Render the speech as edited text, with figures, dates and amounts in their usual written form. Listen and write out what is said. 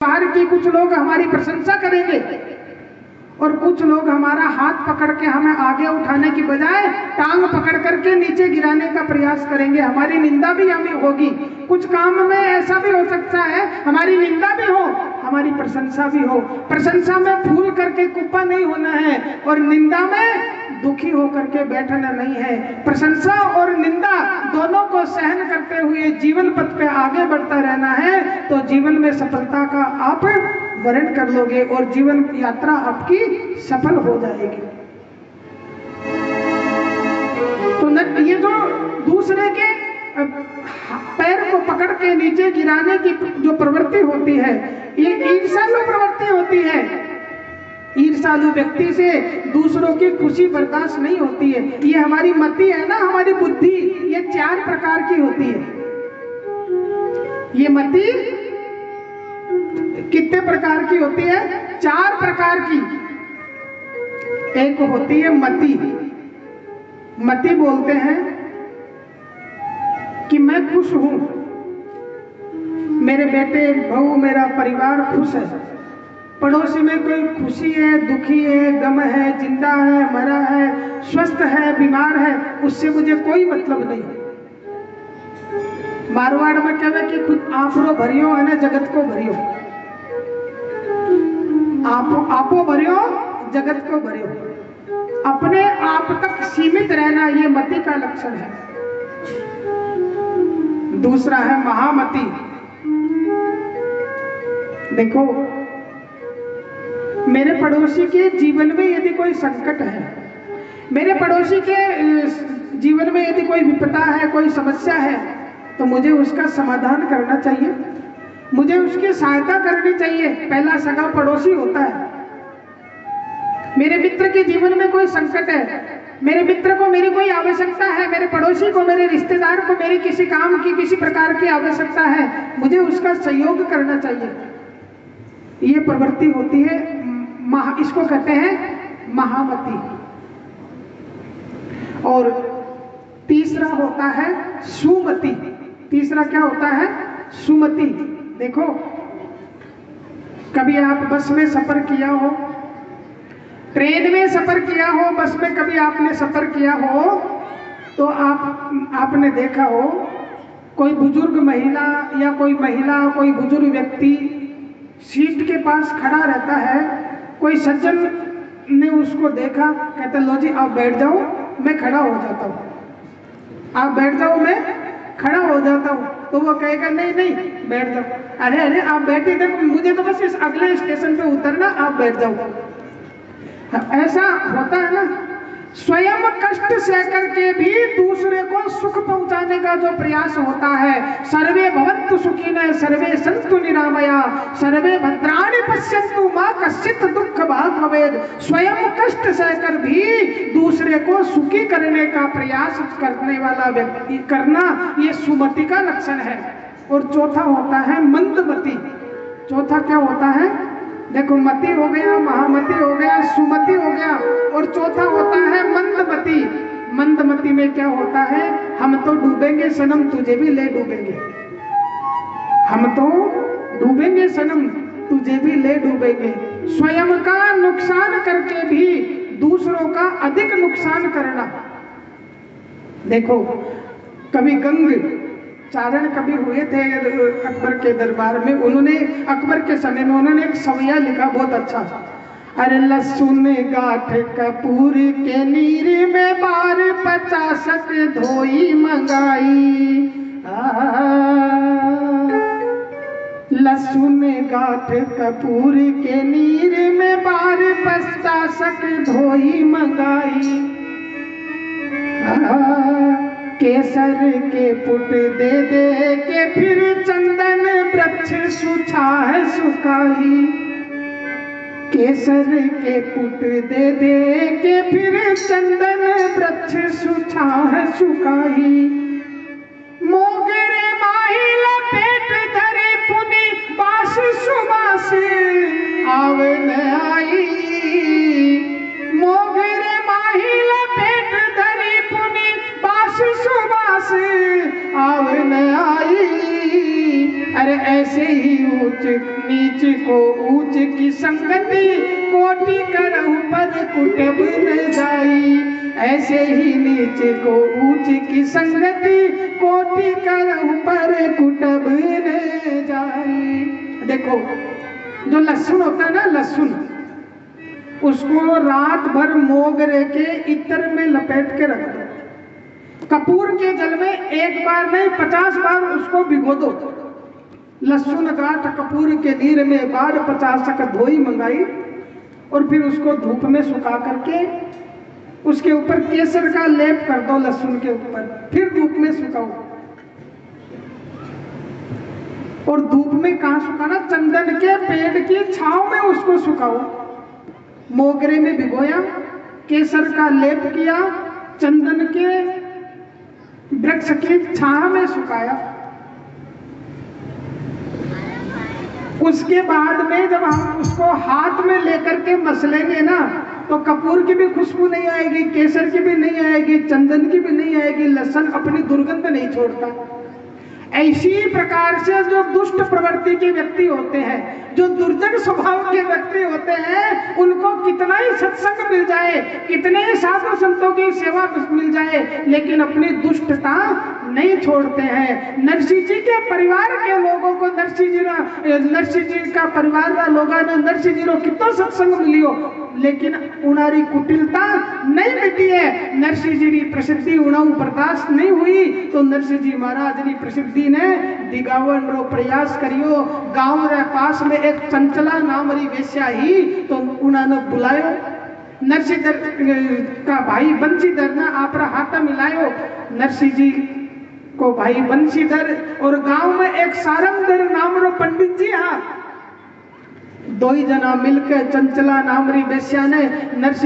बाहर की कुछ लोग हमारी प्रशंसा करेंगे और कुछ लोग हमारा हाथ पकड़ के हमें आगे उठाने की बजाय टांग पकड़ करके नीचे गिराने का प्रयास करेंगे। हमारी निंदा भी हमें होगी। कुछ काम में ऐसा भी हो सकता है हमारी निंदा भी हो, हमारी प्रशंसा भी हो। प्रशंसा में फूल करके कुप्पा नहीं होना है और निंदा में दुखी होकर के बैठना नहीं है। प्रशंसा और निंदा दोनों को सहन करते हुए जीवन पथ पे आगे बढ़ता रहना है, तो जीवन में सफलता का आप वर्ण कर लोगे और जीवन यात्रा आपकी सफल हो जाएगी। तो ये जो दूसरे के पैर को पकड़ के नीचे गिराने की जो प्रवृत्ति होती है, ये ईर्ष्यालु प्रवृत्ति होती है। ईर्ष्यालु व्यक्ति से दूसरों की खुशी बर्दाश्त नहीं होती है। ये हमारी मति है ना, हमारी बुद्धि, ये 4 प्रकार की होती है। ये मति कितने प्रकार की होती है? 4 प्रकार की। एक होती है मति। मति बोलते हैं कि मैं खुश हूं, मेरे बेटे बहू मेरा परिवार खुश है, पड़ोसी में कोई खुशी है, दुखी है, गम है, जिंदा है, मरा है, स्वस्थ है, बीमार है, उससे मुझे कोई मतलब नहीं। मारवाड़ में कहवे कि खुद आपरो भरियो है ना जगत को भरियो, आपो भरियो जगत को भरियो। अपने आप तक सीमित रहना ये मति का लक्षण है। दूसरा है महामति। देखो, मेरे पड़ोसी के जीवन में यदि कोई संकट है, मेरे पड़ोसी के जीवन में यदि कोई विपदा है, कोई समस्या है, तो मुझे उसका समाधान करना चाहिए, मुझे उसकी सहायता करनी चाहिए। पहला सगा पड़ोसी होता है। मेरे मित्र के जीवन में कोई संकट है, मेरे मित्र को मेरी कोई आवश्यकता है, मेरे पड़ोसी को, मेरे रिश्तेदार को मेरी किसी काम की, किसी प्रकार की आवश्यकता है, मुझे उसका सहयोग करना चाहिए। ये प्रवृत्ति होती है इसको कहते हैं महामति। और तीसरा होता है सुमति। तीसरा क्या होता है? सुमति। देखो, कभी आप बस में सफर किया हो, ट्रेन में सफर किया हो, बस में कभी आपने सफर किया हो, तो आपने देखा हो कोई बुजुर्ग महिला या कोई महिला, कोई बुजुर्ग व्यक्ति सीट के पास खड़ा रहता है। कोई सज्जन ने उसको देखा, कहते लो जी आप बैठ जाओ, मैं खड़ा हो जाता हूँ। आप बैठ जाओ, मैं खड़ा हो जाता हूँ। तो वो कहेगा नहीं नहीं बैठ जाओ। अरे अरे आप बैठे, देखो मुझे तो बस इस अगले स्टेशन पे उतरना, आप बैठ जाओ। ऐसा होता है ना। स्वयं कष्ट सहकर के भी दूसरे को सुख पहुंचाने का जो प्रयास होता है, सर्वे भवन्तु सुखिनः सर्वे सन्तु निरामया सर्वे भद्राणि पश्यन्तु मा कश्चित् दुःख भाग् भवेत्। स्वयं कष्ट सहकर भी दूसरे को सुखी करने का प्रयास करने वाला व्यक्ति करना, ये सुमति का लक्षण है। और चौथा होता है मंदमति। चौथा क्या होता है? देखो, मति हो गया, महामति हो गया, सुमति हो गया, और चौथा होता है मंदमति। मंदमति में क्या होता है? हम तो डूबेंगे सनम, तुझे भी ले डूबेंगे। हम तो डूबेंगे सनम, तुझे भी ले डूबेंगे। स्वयं का नुकसान करके भी दूसरों का अधिक नुकसान करना। देखो, कभी गंग चारण कभी हुए थे अकबर के दरबार में। उन्होंने अकबर के समय में उन्होंने एक सवैया लिखा, बहुत अच्छा। अरे लहसुन गाठ कपूर के नीर में बार 50 धोई मंगाई। लहसुन गाठ कपूर के नीर में बार 50 धोई मंगाई। केसर के पुट दे दे के फिर चंदन वृक्ष सुछाह सुखाई। केसर के पुट दे दे के फिर चंदन वृक्ष सुछाह सुखाई। मोगरे माही लपेट धरे पुनि बास सुबास आवन आई। मोगरे माही लपेट धरे पुनि बास सुबास आवन आई। अरे ऐसे ही ऊंच नीच को ऊंच की संगति, कोटि करहु पर कुटब न जाई। ऐसे ही नीच को ऊंच की संगति, कोटि करहु पर कुटब न जाई। देखो जो लहसुन होता है ना, लहसुन, उसको रात भर मोगरे के इत्र में लपेट के रख दो। कपूर के जल में एक बार नहीं 50 बार उसको भिगो दो। लहसुन गाठ कपूर के नीर में बाढ़ 50 का धोई मंगाई, और फिर उसको धूप में सुखा करके उसके ऊपर केसर का लेप कर दो लहसुन के ऊपर, फिर धूप में सुखाओ। और धूप में कहां सुखाना? चंदन के पेड़ की छांव में उसको सुखाओ। मोगरे में भिगोया, केसर का लेप किया, चंदन के वृक्ष की छांव में सुखाया। उसके बाद में जब हम उसको हाथ में लेकर के मसलेंगे ना, तो कपूर की भी खुशबू नहीं आएगी, केसर की भी नहीं आएगी, चंदन की भी नहीं आएगी। लहसुन अपनी दुर्गंध नहीं छोड़ता। ऐसी प्रकार से जो दुष्ट प्रवृत्ति के व्यक्ति होते हैं, जो दुर्जन स्वभाव के व्यक्ति होते हैं, उनको कितना ही सत्संग मिल जाए, कितने ही साधु संतों की सेवा मिल जाए, लेकिन अपनी दुष्टता नहीं छोड़ते हैं। नरसिंह जी के परिवार के लोगों को नरसिंह जी का परिवार का लोगों ने नरसिंह जी को कितना सत्संग मिलियो, लेकिन उनारी कुटिलता नहीं मिटी है। नरसिंह जी की प्रसिद्धि उणाऊ बर्दाश्त नहीं हुई, तो नरसिंह जी महाराज की प्रसिद्धि ने दिगावन रो प्रयास करियो। गांव रे पास में एक चंचला नाम री वेश्या ही, तो उन्होंने बुलायो। नरसिंह का भाई बंशीधर ने आप हाथ मिलायो नरसिंह जी को, भाई बंशीधर। और गांव में एक सारंगधर नाम रो पंडित जी, हाँ, दो ही जना मिलकर चंचला नामरी वेश्या ने नरसिंह